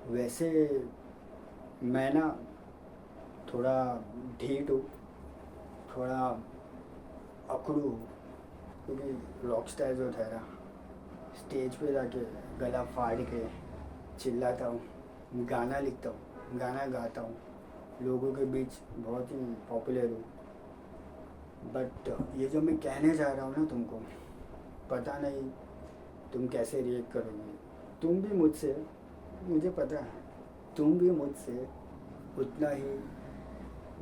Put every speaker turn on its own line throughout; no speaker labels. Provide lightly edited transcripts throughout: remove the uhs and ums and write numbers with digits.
वैसे मैं ना थोड़ा ढीठ हूँ, थोड़ा अकड़ू हूँ, क्योंकि रॉक स्टार जो था ना, स्टेज पे जाके गला फाड़ के चिल्लाता हूँ, गाना लिखता हूँ, गाना गाता हूँ, लोगों के बीच बहुत ही पॉपुलर हूँ। बट ये जो मैं कहने जा रहा हूँ ना तुमको, पता नहीं तुम कैसे रिएक्ट करोगे। तुम भी मुझसे, मुझे पता है, तुम भी मुझसे उतना ही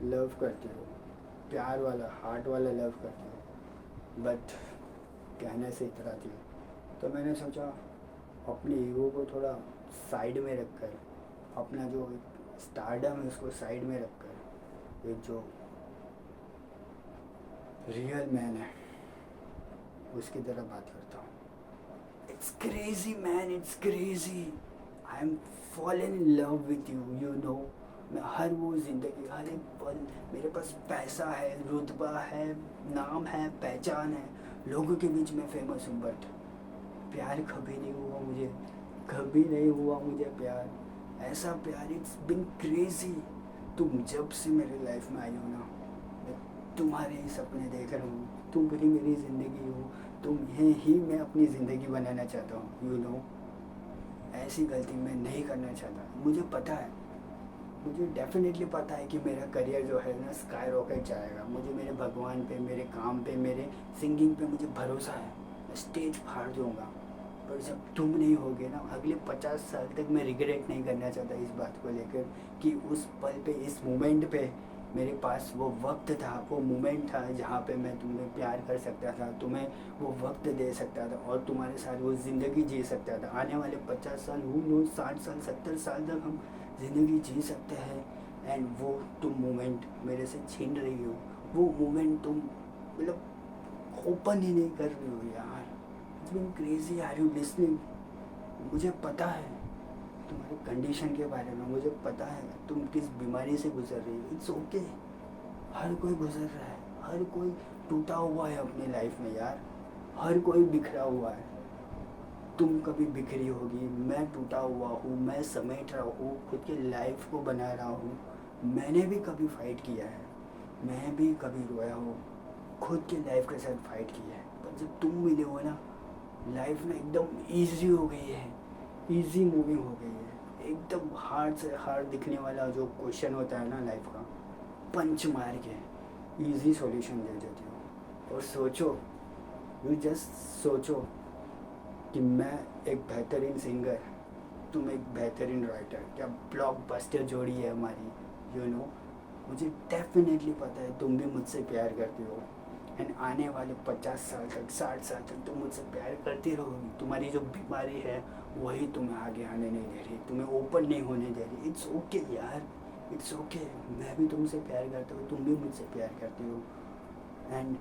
लव करते हो, प्यार वाला हार्ट वाला लव करते हो। बट कहने से इतराती हो। तो मैंने सोचा अपनी ईगो को थोड़ा साइड में रखकर, अपना जो स्टारडम है उसको साइड में रखकर, एक जो रियल मैन है उसकी तरह बात करता हूँ। It's crazy man, it's crazy. I am fallen in love with you, you know. मैं हर वो ज़िंदगी, हर एक पल, मेरे पास पैसा है, रुतबा है, नाम है, पहचान है, लोगों के बीच में फेमस हूँ। बट प्यार कभी नहीं हुआ मुझे, कभी नहीं हुआ मुझे प्यार। ऐसा प्यार, इट्स बिन क्रेजी। तुम जब से मेरे लाइफ में आई हो ना, मैं तुम्हारे ही सपने देख रहा हूँ, तुम ही मेरी ज़िंदगी हो, तुम्हें ही मैं अपनी ज़िंदगी बनाना चाहता हूँ, यू नो। ऐसी गलती मैं नहीं करना चाहता। मुझे पता है, मुझे डेफिनेटली पता है कि मेरा करियर जो है ना स्काई रॉकेट जाएगा। मुझे मेरे भगवान पे, मेरे काम पे, मेरे सिंगिंग पे मुझे भरोसा है। मैं स्टेज फाड़ दूँगा। पर जब तुम नहीं होगे ना, अगले 50 साल तक मैं रिग्रेट नहीं करना चाहता इस बात को लेकर कि उस पल पे, इस मोमेंट पे मेरे पास वो वक्त था, वो मोमेंट था जहाँ पे मैं तुम्हें प्यार कर सकता था, तुम्हें वो वक्त दे सकता था और तुम्हारे साथ वो ज़िंदगी जी सकता था। आने वाले 50 साल, हूँ नो, 60 साल, 70 साल तक हम ज़िंदगी जी सकते हैं। एंड वो तुम मोमेंट मेरे से छीन रही हो, वो मोमेंट तुम मतलब ओपन ही नहीं कर रही हो यार। It's been crazy. Are you listening? मुझे पता है तुम्हारे कंडीशन के बारे में, मुझे पता है तुम किस बीमारी से गुजर रही हो। It's okay. हर कोई गुजर रहा है, हर कोई टूटा हुआ है अपनी लाइफ में यार, हर कोई बिखरा हुआ है। तुम कभी बिखरी होगी, मैं टूटा हुआ हूँ, मैं समेट रहा हूँ, खुद की लाइफ को बना रहा हूँ। मैंने भी कभी फाइट किया है, मैं भी कभी रोया हूँ, खुद की लाइफ के साथ फाइट किया है। पर जब तुम मिले हो ना, लाइफ में एकदम ईजी हो गई है, ईजी मूविंग हो गई है। एकदम हार्ड से हार्ड दिखने वाला जो क्वेश्चन होता है ना लाइफ का, पंच मार के ईजी सॉल्यूशन दे देती हो। और सोचो, यू जस्ट सोचो कि मैं एक बेहतरीन सिंगर, तुम एक बेहतरीन राइटर, क्या ब्लॉकबस्टर जोड़ी है हमारी, यू नो। मुझे डेफिनेटली पता है तुम भी मुझसे प्यार करती हो। एंड आने वाले 50 साल तक, 60 साल तक तुम मुझसे प्यार करती रहोगी। तुम्हारी जो बीमारी है वही तुम्हें आगे आने नहीं दे रही, तुम्हें ओपन नहीं होने दे रही। इट्स ओके यार, इट्स ओके। मैं भी तुमसे प्यार करता हूँ, तुम भी मुझसे प्यार करती हो। एंड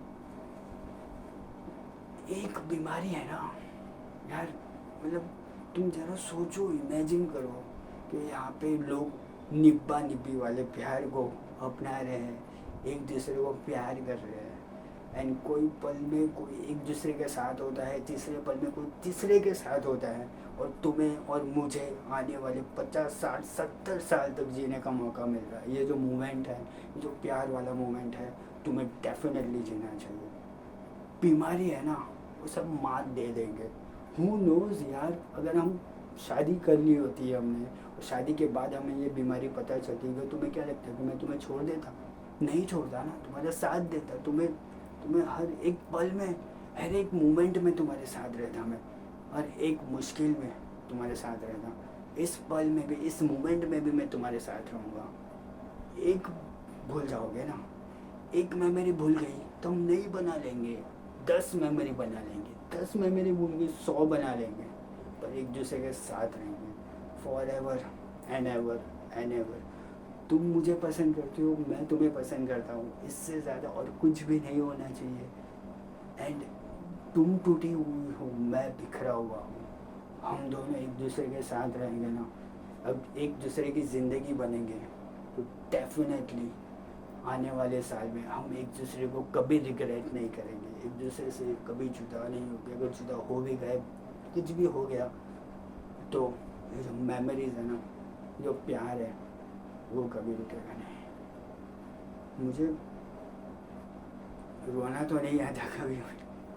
एक बीमारी है ना यार, मतलब तुम ज़रा सोचो, इमेजिन करो कि यहाँ पे लोग निब्बा निब्बी वाले प्यार को अपना रहे हैं, एक दूसरे को प्यार कर रहे हैं। एंड कोई पल में कोई एक दूसरे के साथ होता है, तीसरे पल में कोई तीसरे के साथ होता है। और तुम्हें और मुझे आने वाले 50, 60, 70 साल तक जीने का मौका मिल रहा है। ये जो मोमेंट है, जो प्यार वाला मोमेंट है, तुम्हें डेफिनेटली जीना चाहिए। बीमारी है ना, वो सब मात दे देंगे। हु नोज़ यार, अगर हम शादी कर ली होती है हमने, और शादी के बाद हमें ये बीमारी पता चलती है, तो तुम्हें क्या लगता है कि मैं तुम्हें छोड़ देता? नहीं छोड़ता ना, तुम्हारा साथ देता। तुम्हें तुम्हें हर एक पल में, हर एक मोमेंट में तुम्हारे साथ रहता मैं, हर एक मुश्किल में तुम्हारे साथ रहता। इस पल में भी, इस मोमेंट में भी मैं तुम्हारे साथ रहूँगा। एक भूल जाओगे ना, एक मेमोरी भूल गई तो हम नई बना लेंगे, 10 मेमोरी बना लेंगे, 10 मेमोरी भूल गई 100 बना लेंगे। पर एक दूसरे के साथ रहेंगे for ever and ever and ever. तुम मुझे पसंद करती हो, मैं तुम्हें पसंद करता हूँ, इससे ज़्यादा और कुछ भी नहीं होना चाहिए। एंड तुम टूटी हुई हो, मैं बिखरा हुआ हूँ, हम दोनों एक दूसरे के साथ रहेंगे ना, अब एक दूसरे की ज़िंदगी बनेंगे, तो डेफिनेटली आने वाले साल में हम एक दूसरे को कभी रिग्रेट नहीं करेंगे, एक दूसरे से कभी जुदा नहीं होंगे। अगर जुदा हो भी गए, कुछ भी हो गया, तो ये जो मेमोरीज़ है ना, जो प्यार है वो कभी रुकेगा नहीं। मुझे रोना तो नहीं आता कभी,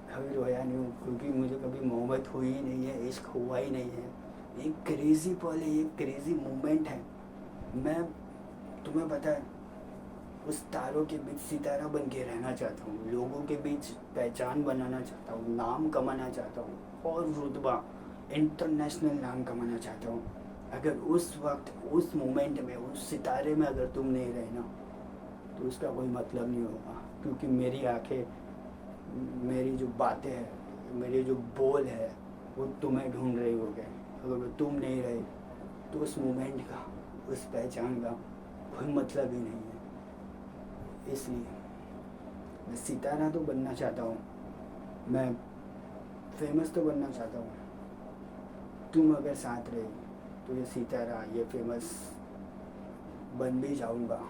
कभी रोया नहीं हूँ, क्योंकि मुझे कभी मोहब्बत हुई ही नहीं है, इश्क हुआ ही नहीं है। एक क्रेज़ी पल है, एक क्रेज़ी मोमेंट है। मैं, तुम्हें पता है, उस तारों के बीच सितारा बन के रहना चाहता हूँ, लोगों के बीच पहचान बनाना चाहता हूँ, नाम कमाना चाहता हूँ, और रुतबा इंटरनेशनल नाम कमाना चाहता हूँ। अगर उस वक्त, उस मोमेंट में, उस सितारे में अगर तुम नहीं रहे ना, तो उसका कोई मतलब नहीं होगा। क्योंकि मेरी आंखें, मेरी जो बातें हैं, मेरे जो बोल है, वो तुम्हें ढूंढ रही होंगे। अगर वो तुम नहीं रहे तो उस मोमेंट का, उस पहचान का कोई मतलब ही नहीं है। इसलिए मैं सितारा तो बनना चाहता हूँ, मैं फेमस तो बनना चाहता हूँ। तुम अगर साथ रहे तो ये सितारा, ये फेमस बन भी जाऊँगा,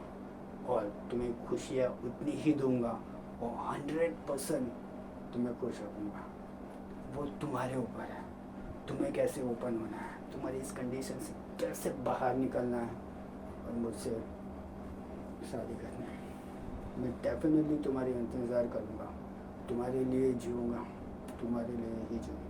और तुम्हें खुशियाँ उतनी ही दूँगा, और 100% तुम्हें खुश रखूँगा। वो तुम्हारे ऊपर है, तुम्हें कैसे ओपन होना है, तुम्हारी इस कंडीशन से कैसे बाहर निकलना है, और मुझसे शादी करना है। मैं डेफिनेटली तुम्हारी इंतज़ार करूँगा, तुम्हारे लिए जीऊँगा, तुम्हारे लिए ही जीऊँगा।